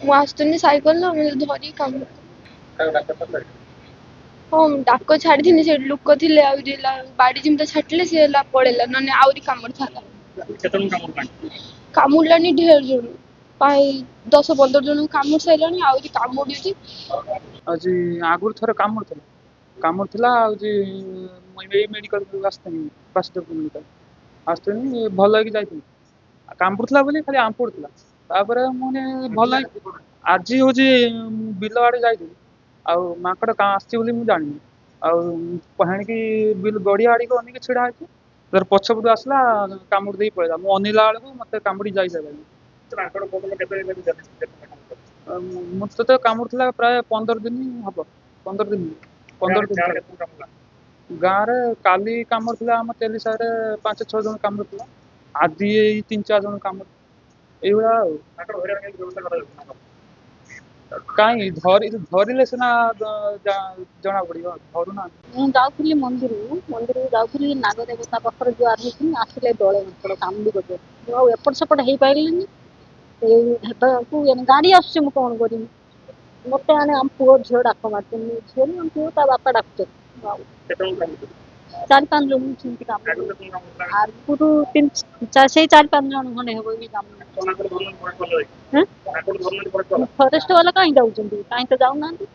ମୁଁ ଆସୁଥିଲି ସାଇକେଲ ଧରି କାମ ହଁ ଡାକ ଛାଡ଼ିଥିଲି ସେଠି ଲୋକ ଥିଲେ ଆହୁରି ହେଲା ବାଡି ଯେମିତି ଛାଟିଲେ ସେ ହେଲା ପଳେଇଲା ନହେଲେ ଆହୁରି କାମୁଡ଼ିଥାନ୍ତା। କାମୁଡ଼ିଲାନି ଢେର ଜଣ ପ୍ରାୟ 10-15 ଜଣଙ୍କୁ କାମୁଡ଼ି ସାରିଲାଣି ଆହୁରି କାମୁଡୁଛି। ଆଜି ଆଗରୁ ଥରେ କାମୁଡିଥିଲା ହଉଛି ଏଇ ମେଡିକାଲ ଆସିଥିଲି ଆସିଥିଲି ଭଲ ହେଇକି ଯାଇଥିଲି। କାମୁଡୁଥିଲା ବୋଲି ଖାଲି ଆମ୍ପୁଡୁଥିଲା ତାପରେ ମୁଁ ଭଲ ଆଜି ହଉଛି ବିଲ ଆଡେ ଯାଇଥିଲି ଆଉ ମାଙ୍କଡ ଆସିଛି ବୋଲି ମୁଁ ଜାଣିନି ଆଉ ପାଣିକି ବିଲ ଗଡିଆ ଆଡିକି ଅନେଇକି ଛିଡା ହେଇଛି ତାର ପଛପଟୁ ଆସିଲା କାମୁଡି ଦେଇକି ପଳେଇଲା ମୁଁ ଅନେଇଲା ବେଳକୁ ମତେ କାମୁଡି ଯାଇସାରିଲାଣି। ମତେ ତ କାମୁଡିଥିଲା ପ୍ରାୟ 15 ଦିନ ହବ 15 ଦିନ 15 ଦିନ ଗାଁରେ କାଲି କାମୁଡିଥିଲା ଆମ ତେଲି ସାହିରେ 5-6 ଜଣ କାମୁଡିଥିଲା ଆଜି ଏଇ 3-4 ଜଣ କାମୁଡି ଏଇଭଳିଆ ଆଉ କାହିଁ ଧରିଲେ ସିନା ଜଣା ପଡିବ ଧରୁନାହାନ୍ତି। ମୁଁ ଯାଉଥିଲି ମନ୍ଦିରକୁ ଯାଉଥିଲି ନାଗ ଦେବତା ପାଖରେ ଜୁହାର ହେଇଥିଲି ଆସିଲେ ଦଳେ ମାଙ୍କଡ କାମୁଡି ପକେଇଲେ ମୁଁ ଆଉ ଏପଟ ସେପଟ ହେଇପାରିଲିନି। ଏଇ ହେବାକୁ ଗାଡି ଆସୁଛି ମୁଁ କଣ କରିବି ମତେ ଆମ ପୁଅ ଝିଅ ଡାକ ମାରୁଛନ୍ତି ଝିଅ ଆମ ପୁଅ ତା ବାପା ଡାକୁଛନ୍ତି। 4-5 ଜଣ ସେମିତି କାମୁଡି ଆଗରୁ ସେଇ 4-5 ଜଣ ଖଣ୍ଡେ ହବ ବି କାମୁଡି ଫରେଷ୍ଟ ବାଲା କାହିଁ ଯାଉଛନ୍ତି କାହିଁ ତ ଯାଉନାହାନ୍ତି।